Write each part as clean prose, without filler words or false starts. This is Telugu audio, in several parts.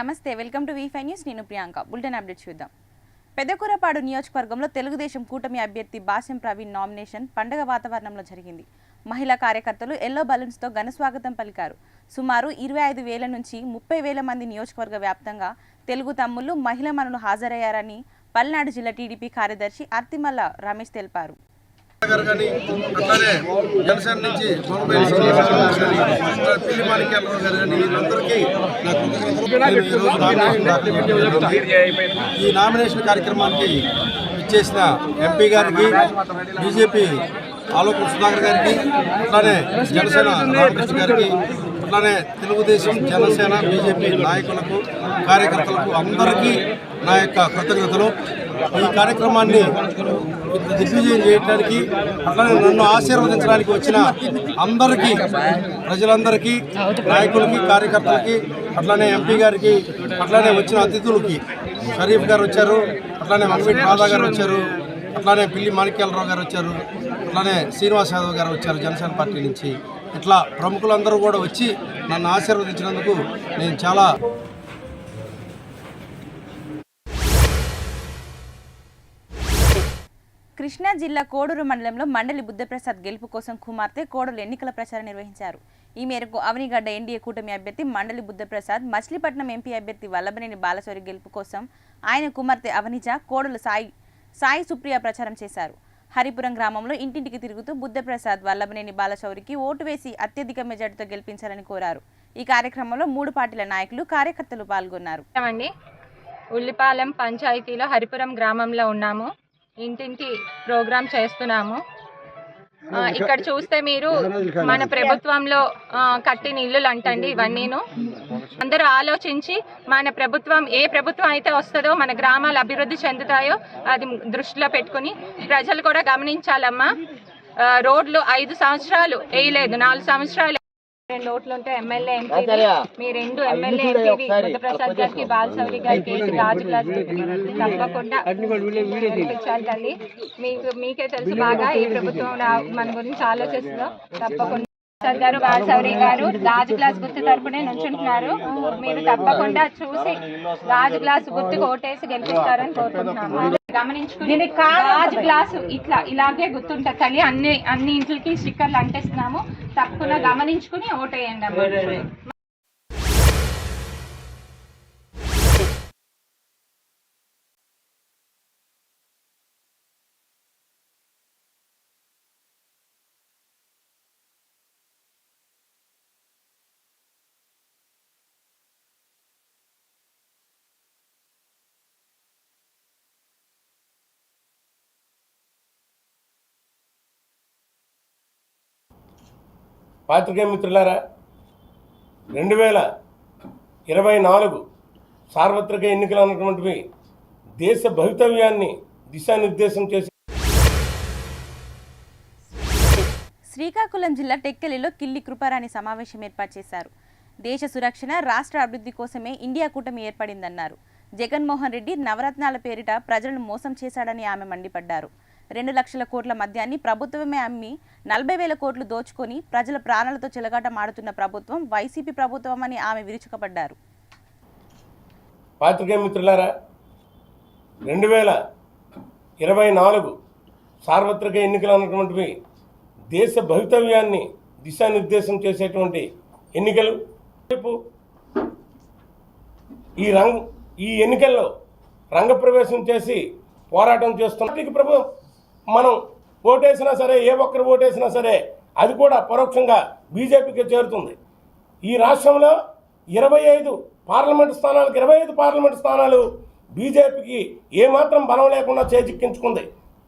నమస్తే, వెల్కమ్ టు వి5 న్యూస్. నేను ప్రియాంక. బులెటిన్ అప్డేట్ చూద్దాం. పెదకూరపాడు నియోజకవర్గంలో తెలుగుదేశం కూటమి అభ్యర్థి బాసిం ప్రవీణ్ నామినేషన్ పండగ వాతావరణంలో జరిగింది. మహిళా కార్యకర్తలు ఎల్లో బలూన్స్తో ఘనస్వాగతం పలికారు. సుమారు 25,000 నుంచి 30,000 మంది నియోజకవర్గ వ్యాప్తంగా తెలుగు తమ్ముళ్లు మహిళా మనులు హాజరయ్యారని పల్నాడు జిల్లా టీడీపీ కార్యదర్శి అర్తిమల్ల రమేష్ తెలిపారు. జనసేన నుంచి పిల్లి మాణిక్యాలరావు గారు కానీ వీళ్ళందరికీ ఈ నామినేషన్ కార్యక్రమానికి ఇచ్చేసిన ఎంపీ గారికి, బీజేపీ ఆలోపు సుధాకర్ గారికి, అట్లానే జనసేన రామకృష్ణ గారికి, అట్లానే తెలుగుదేశం, జనసేన, బీజేపీ నాయకులకు, కార్యకర్తలకు అందరికీ నా యొక్క కృతజ్ఞతలు. ఈ కార్యక్రమాన్ని దిగ్విజయం చేయడానికి, అట్లానే నన్ను ఆశీర్వదించడానికి వచ్చిన అందరికీ, ప్రజలందరికీ, నాయకులకి, కార్యకర్తలకి, అట్లానే ఎంపీ గారికి, అట్లానే వచ్చిన అతిథులకి, షరీఫ్ గారు వచ్చారు, అట్లానే మనవీటి రాధా గారు వచ్చారు, అట్లానే పిల్లి మాణిక్యాలరావు గారు వచ్చారు, అట్లానే శ్రీనివాస్ యాదవ్ గారు వచ్చారు జనసేన పార్టీ నుంచి. ఇట్లా ప్రముఖులందరూ కూడా వచ్చి నన్ను ఆశీర్వదించినందుకు నేను చాలా కృష్ణా జిల్లా కోడూరు మండలంలో మండలి బుద్ధప్రసాద్ గెలుపు కోసం కుమార్తె కోడలు ఎన్నికల ప్రచారం నిర్వహించారు. ఈ మేరకు అవనిగడ్డ ఎన్డీఏ కూటమి అభ్యర్థి మండలి బుద్ధప్రసాద్, మచిలీపట్నం ఎంపీ అభ్యర్థి వల్లభనేని బాలశౌరి గెలుపు కోసం ఆయన కుమార్తె అవనిజ, కోడలు సాయి సుప్రియ ప్రచారం చేశారు. హరిపురం గ్రామంలో ఇంటింటికి తిరుగుతూ బుద్ధప్రసాద్, వల్లభనేని బాలశౌరికి ఓటు వేసి అత్యధిక మెజార్టీతో గెలిపించాలని కోరారు. ఈ కార్యక్రమంలో 3 పార్టీల నాయకులు, కార్యకర్తలు పాల్గొన్నారు. ఉల్లిపాలెం పంచాయతీలో హరిపురం గ్రామంలో ఉన్నాము. ఇంటింటి ప్రోగ్రాం చేస్తున్నాము. ఇక్కడ చూస్తే మీరు మన ప్రభుత్వంలో కట్టిన ఇల్లులు అంటండి ఇవన్నీను. అందరూ ఆలోచించి మన ప్రభుత్వం ఏ ప్రభుత్వం అయితే వస్తుందో మన గ్రామాలు అభివృద్ధి చెందుతాయో అది దృష్టిలో పెట్టుకుని ప్రజలు కూడా గమనించాలమ్మా. రోడ్లు 5 సంవత్సరాలు వేయలేదు, 4 సంవత్సరాలు 2 ఓట్లు ఉంటే ఎమ్మెల్యే ఎంపీ, మీ 2 ఎమ్మెల్యే ఎంపీ బుద్ధప్రసాద్ గారికి, బాలశౌరి గారికి, రాజు తప్పకుండా గెలిపించాలి తల్లి. మీకే తెలుసు బాగా ఈ ప్రభుత్వం మన గురించి ఆలోచిస్తుందో. తప్పకుండా ప్రసాద్ గారు, బాలశౌరి గారు రాజు గ్లాస్ గుర్తు తరపునే నుంచుంటున్నారు. మీరు తప్పకుండా చూసి రాజు గ్లాస్ గుర్తుకు ఓటేసి గెలిపిస్తారని కోరుకుంటున్నాము. గమనించుకుని రాజు గ్లాసు ఇలాగే గుర్తుంటుంది తల్లి. అన్ని ఇంట్లకి స్టిక్కర్లు అంటిస్తున్నాము. తప్పకుండా గమనించుకుని ఓటేయండి అమ్మ. పాత్రికేయ మిత్రులారా, 2024 సార్వత్రిక ఎన్నికలు అన్నటువంటివి దేశ భవితవ్యాన్ని దిశానిర్దేశం చేసి శ్రీకాకుళం జిల్లా టెక్కలిలో కిల్లి కృపారాణి సమావేశం ఏర్పాటు చేశారు. దేశ సురక్షణ, రాష్ట్ర అభివృద్ధి కోసమే ఇండియా కూటమి ఏర్పడిందన్నారు. జగన్మోహన్ రెడ్డి నవరత్నాల పేరిట ప్రజలను మోసం చేశాడని ఆమె మండిపడ్డారు. 2 లక్షల కోట్ల మద్యాన్ని ప్రభుత్వమే అమ్మి 40,000 కోట్లు దోచుకొని ప్రజల ప్రాణాలతో చెలగాటమాడుతున్న ప్రభుత్వం వైసీపీ ప్రభుత్వం అని ఆమె విరుచుకుపడ్డారు. పాత్రికేయ మిత్రులారా, 2024 సార్వత్రిక ఎన్నికలు అన్నటువంటివి దేశ భవితవ్యాన్ని దిశానిర్దేశం చేసేటువంటి ఎన్నికలు. ఈ ఎన్నికల్లో రంగప్రవేశం చేసి పోరాటం చేస్తున్న ప్రభుత్వం మనం ఓటేసినా సరే, ఏ ఒక్కరు ఓటేసినా సరే అది కూడా పరోక్షంగా బీజేపీకి చేరుతుంది. ఈ రాష్ట్రంలో 25 పార్లమెంటు స్థానాలు బీజేపీకి ఏమాత్రం బలం లేకుండా చేజిక్కించుకుంది.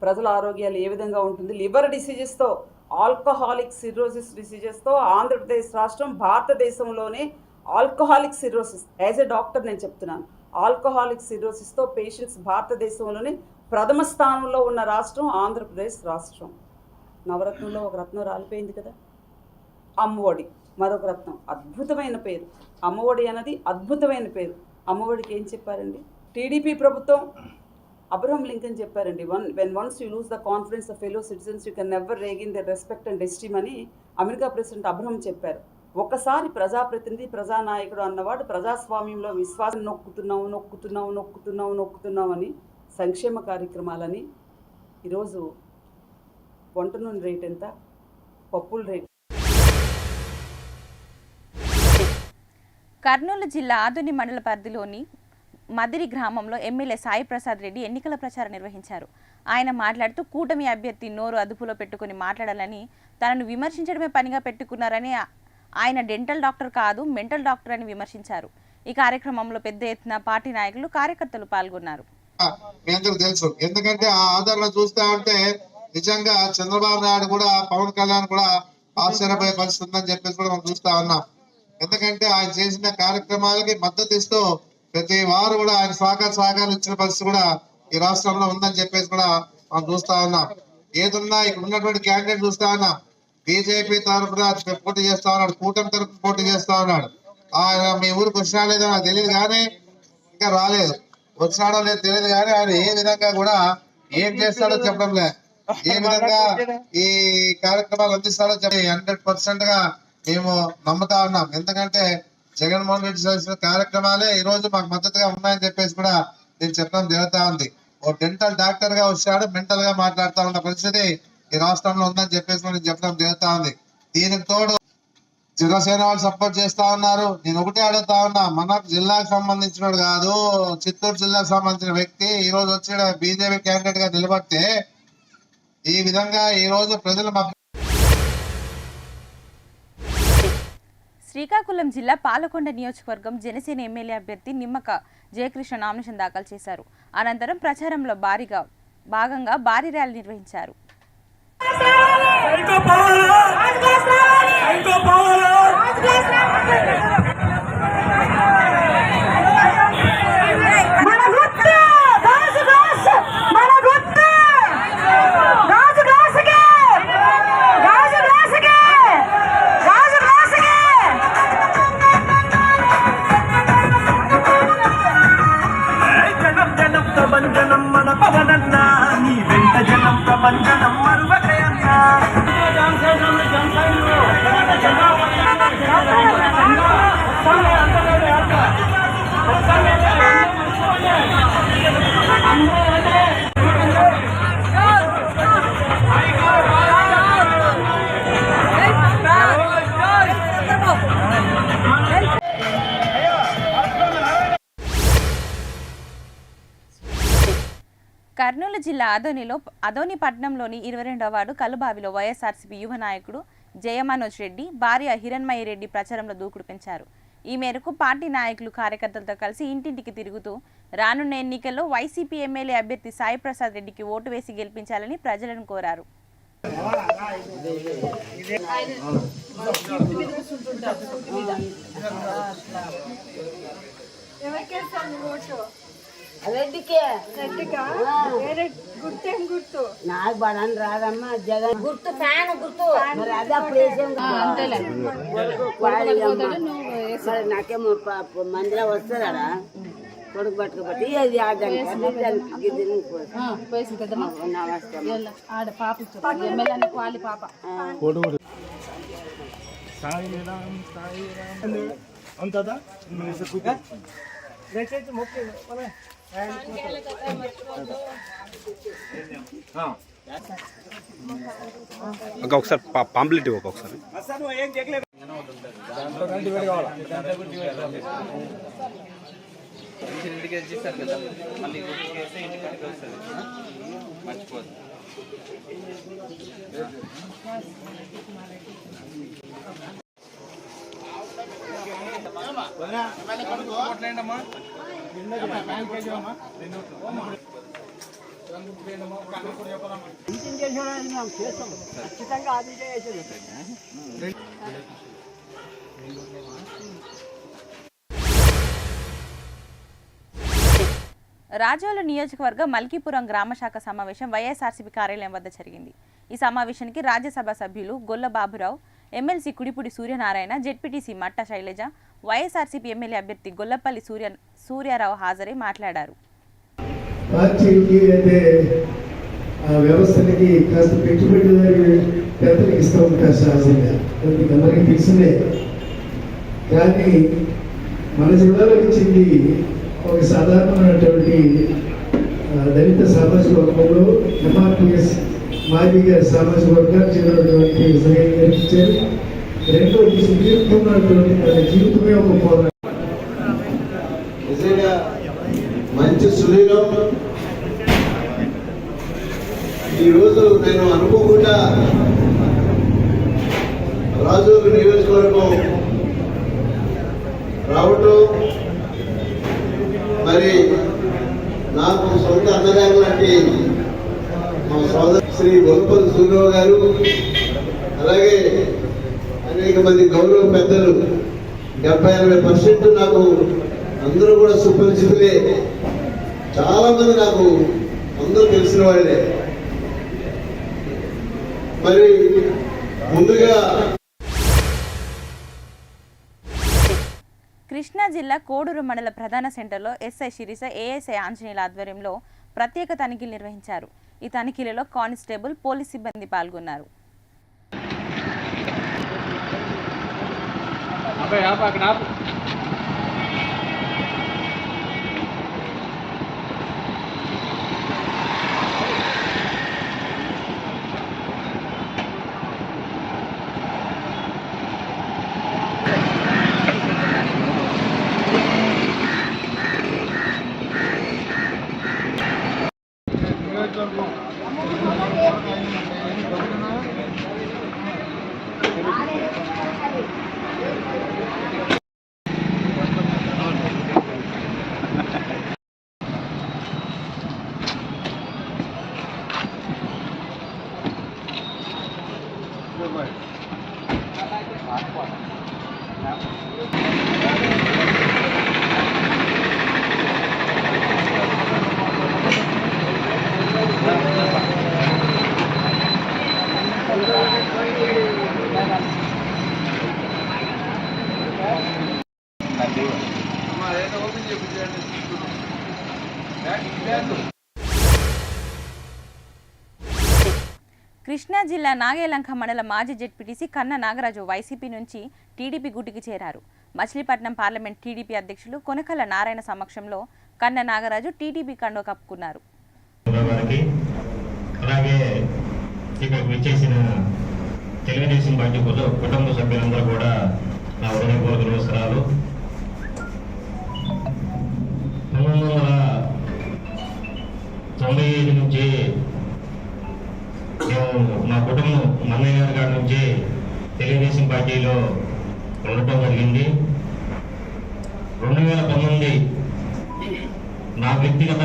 ప్రజల ఆరోగ్యాలు ఏ విధంగా ఉంటుంది? లివర్ డిసీజెస్తో, ఆల్కహాలిక్ సిర్రోసిస్ డిసీజెస్తో ఆంధ్రప్రదేశ్ రాష్ట్రం భారతదేశంలోనే alcoholic cirrhosis, as a doctor నేను చెప్తున్నాను, ఆల్కహాలిక్ సిర్రోసిస్తో పేషెంట్స్ భారతదేశంలోనే ప్రథమ స్థానంలో ఉన్న రాష్ట్రం ఆంధ్రప్రదేశ్ రాష్ట్రం. నవరత్నంలో ఒక రత్నం రాలిపోయింది కదా, అమ్మఒడి మరొక రత్నం. అద్భుతమైన పేరు అమ్మఒడి అన్నది, అద్భుతమైన పేరు. అమ్మఒడికి ఏం చెప్పారండి టీడీపీ ప్రభుత్వం? అబ్రహం లింకన్ చెప్పారండి, when once you lose the confidence of fellow citizens you can never regain their respect and esteem అని అమెరికా ప్రెసిడెంట్ అబ్రహం చెప్పారు. ఒకసారి ప్రజాప్రతినిధి ప్రజానాయకుడు అన్నవాడు ప్రజాస్వామ్యంలో విశ్వాసం నొక్కుతున్నాం అని సంక్షేమ కార్యక్రమాలని ఈరోజు వంట నూనె రేట్ ఎంత, పప్పుల రేట్. కర్నూలు జిల్లా ఆదోని మండల పరిధిలోని మదిరి గ్రామంలో ఎమ్మెల్యే సాయి ప్రసాద్ రెడ్డి ఎన్నికల ప్రచారం నిర్వహించారు. ఆయన మాట్లాడుతూ కూటమి అభ్యర్థి నోరు అదుపులో పెట్టుకుని మాట్లాడాలని, తనను విమర్శించడమే పనిగా పెట్టుకున్నారని, ఆయన డెంటల్ డాక్టర్ కాదు మెంటల్ డాక్టర్ అని విమర్శించారు. ఈ కార్యక్రమంలో పెద్ద ఎత్తున పార్టీ నాయకులు కార్యకర్తలు పాల్గొన్నారు. మీ అందరూ తెలుసు, ఎందుకంటే ఆ ఆధారణ చూస్తా ఉంటే నిజంగా చంద్రబాబు నాయుడు కూడా పవన్ కళ్యాణ్ కూడా ఆశ్చర్యపోయే పరిస్థితి ఉందని చెప్పేసి కూడా మనం చూస్తా ఉన్నాం. ఎందుకంటే ఆయన చేసిన కార్యక్రమాలకి మద్దతు ఇస్తూ ప్రతి వారు కూడా ఆయన సహకారాలు ఇచ్చిన పరిస్థితి కూడా ఈ రాష్ట్రంలో ఉందని చెప్పేసి కూడా మనం చూస్తా ఉన్నాం. ఏదున్నా ఇక్కడ ఉన్నటువంటి క్యాండిడేట్ చూస్తా ఉన్నాం. బీజేపీ తరఫున పోటీ చేస్తా ఉన్నాడు, కూటమి తరఫున పోటీ చేస్తా ఉన్నాడు. ఆయన మీ ఊరికి వచ్చినా లేదో నాకు తెలియదు, కానీ ఇంకా రాలేదు. వచ్చినాడో లేదు తెలియదు, కానీ ఆయన ఏ విధంగా కూడా ఏం చేస్తాడో చెప్పడం లేదు, ఏ విధంగా ఈ కార్యక్రమాలు అందిస్తాడో చెప్పి 100% గా మేము నమ్ముతా ఉన్నాం. ఎందుకంటే జగన్మోహన్ రెడ్డి చేసిన కార్యక్రమాలే ఈ రోజు మాకు మద్దతుగా ఉన్నాయని చెప్పేసి కూడా నేను చెప్పడం జరుగుతా ఉంది. ఓ డెంటల్ డాక్టర్ గా వచ్చాడు, మెంటల్ గా మాట్లాడుతూ ఉన్న పరిస్థితి ఈ రాష్ట్రంలో ఉందని చెప్పేసి నేను చెప్పడం జరుగుతా ఉంది. దీనికి తోడు జనసేన వాళ్ళు సపోర్ట్ చేస్తా ఉన్నారు. నేను ఒకటే అడుగుతా ఉన్నా, మనకు జిల్లాకు సంబంధించినడు కాదు, చిత్తూరు జిల్లాకు సంబంధించిన వ్యక్తి ఈ రోజు వచ్చి బీజేపీ క్యాండిడేట్ గా నిలబడితే ఈ విధంగా ఈ రోజు ప్రజలు శ్రీకాకుళం జిల్లా పాలకొండ నియోజకవర్గం జనసేన ఎమ్మెల్యే అభ్యర్థి నిమ్మక జయకృష్ణ నామినేషన్ దాఖలు చేశారు. అనంతరం ప్రచారంలో భాగంగా భారీ ర్యాలీ నిర్వహించారు. కర్నూలు జిల్లా అదోని పట్టణంలోని 22వ వార్డు కలుబావిలో వైఎస్ఆర్సీపీ యువ నాయకుడు జయమనోజ్ రెడ్డి భార్య హిరణ్మయ్య రెడ్డి ప్రచారంలో దూకుడు పెంచారు. ఈ మేరకు పార్టీ నాయకులు కార్యకర్తలతో కలిసి ఇంటింటికి తిరుగుతూ రానున్న ఎన్నికల్లో వైసీపీ ఎమ్మెల్యే అభ్యర్థి సాయి ప్రసాద్ రెడ్డికి ఓటు వేసి గెలిపించాలని ప్రజలను కోరారు. గుర్తు నాకు బడాన్ని రాదమ్మా, జగన్ గుర్తు ఫ్యాన్ గుర్తు మరి అదే నాకేమో మందిలో వస్తుందా కొడుకు పట్టుకుపట్టి అది ఆడ పాప వాళ్ళ పాప ఇంకా ఒకసారి పాంప్లెట్ ఇవ్వ ఒకసారి. ఇంటికి చేస్తారు కదా, మళ్ళీ చేస్తే ఇంటికి వస్తుంది, మర్చిపోదు. రాజోలు నియోజకవర్గ మల్కీపురం గ్రామ శాఖ సమావేశం వైఎస్ఆర్సీపీ కార్యాలయం వద్ద జరిగింది. ఈ సమావేశానికి రాజ్యసభ సభ్యులు గొల్ల బాబురావు, ఎమ్మెల్సీ కుడిపూడి సూర్యనారాయణ, జెడ్పీటీసీ మట్ట శైలజ, వైఎస్ఆర్సీపీ ఎమ్మెల్యే అభ్యర్థి గొల్లపల్లి సూర్యారావు హాజరై మాట్లాడారు. వ్యవస్థలకి కాస్త పెట్టుబడిదారులు పెద్దలకు ఇస్తూ ఉంటారు. సహజంగా అందరికీ తెలిసిందే. కానీ మన జిల్లాలో ఇచ్చింది ఒక సాధారణమైనటువంటి దళిత సామాజిక వర్గంలో ఎంఆర్పిఎస్ మాజీ గారి సామాజిక వర్గానికి చెందినటువంటి శ్రేణి గారికి ఇచ్చారు. రెండోది సుదీర్ఘమైనటువంటి మన జీవితమే ఒక పోరాటం. నిజంగా మంచి సుదీర్ఘం. ఈరోజు నేను అనుకోకుండా రాజోలు నియోజకవర్గం రావటం, మరి నాకు సొంత అన్నగారు లాంటి మా సోదరు శ్రీ గొల్లపల్లి సూర్యరావు గారు, అలాగే అనేక మంది గౌరవ పెద్దలు 70-80% నాకు అందరూ కూడా సుపరిచితులే. చాలా మంది నాకు అందరూ తెలిసిన వాళ్ళే. మరి ముందుగా కృష్ణా జిల్లా కోడూరు మండల ప్రధాన సెంటర్లో ఎస్ఐ శిరీష, ఏఎస్ఐ ఆంజనేయుల ఆధ్వర్యంలో ప్రత్యేక తనిఖీలు నిర్వహించారు. ఈ తనిఖీలలో కానిస్టేబుల్, పోలీస్ సిబ్బంది పాల్గొన్నారు. కృష్ణా జిల్లా నాగేలంక మండల మాజీ జెడ్పీటీసీ కన్న నాగరాజు వైసీపీ నుంచి టీడీపీ గుటికి చేరారు. మచిలీపట్నం పార్లమెంట్ టీడీపీ అధ్యక్షులు కొనకళ్ళ నారాయణ సమక్షంలో కన్న నాగరాజు టీడీపీ కండువా కప్పుకున్నారు. అలాగే ఇక్కడికి విచ్చేసిన తెలుగుదేశం పార్టీ కుటుంబ సభ్యులందరూ కూడా నా హృదయపూర్వక నమస్కారాలు. 1995 నుంచి మేము మా కుటుంబం మన్నయ్య గారి నుంచి తెలుగుదేశం పార్టీలో ఉండటం జరిగింది. 2019 నా వ్యక్తిగత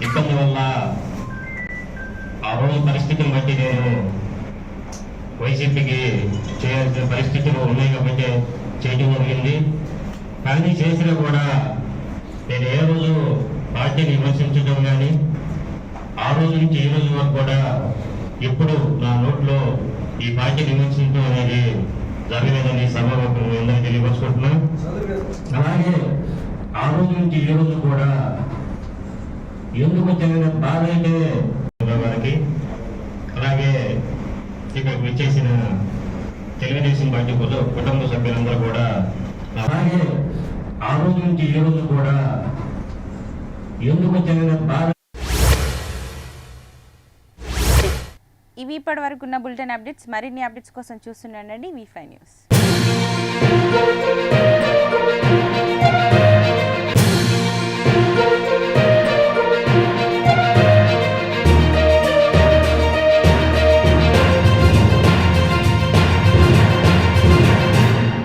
ఇబ్బంది వల్ల ఆ రోజు పరిస్థితిని బట్టి నేను వైసీపీకి చేయాల్సిన పరిస్థితులు ఉన్నాయి కాబట్టి చేయడం జరిగింది. కానీ చేసినా కూడా నేను ఏ రోజు పార్టీని విమర్శించడం కానీ ఆ రోజు నుంచి ఈ రోజు వరకు కూడా ఎప్పుడు నా నోట్లో ఈ పార్టీని విమర్శించడం అనేది జరగలేదని సభలో అందరికీ తెలియపరుచుకుంటున్నాను. అలాగే ఆ రోజు నుంచి ఈ రోజు కూడా ఎందుకు వచ్చిన బాధ అయితే వారికి, అలాగే ఇక్కడికి విచ్చేసిన తెలుగుదేశం పార్టీ కుటుంబ సభ్యులందరూ కూడా, అలాగే ఆ రోజు నుంచి ఈ రోజు కూడా ఎందుకు వచ్చిన బాధ. ఇవి ఇప్పటి వరకు ఉన్న బులెటిన్ అప్డేట్స్. మరిన్ని అప్డేట్స్ కోసం చూస్తుండండి V5 న్యూస్.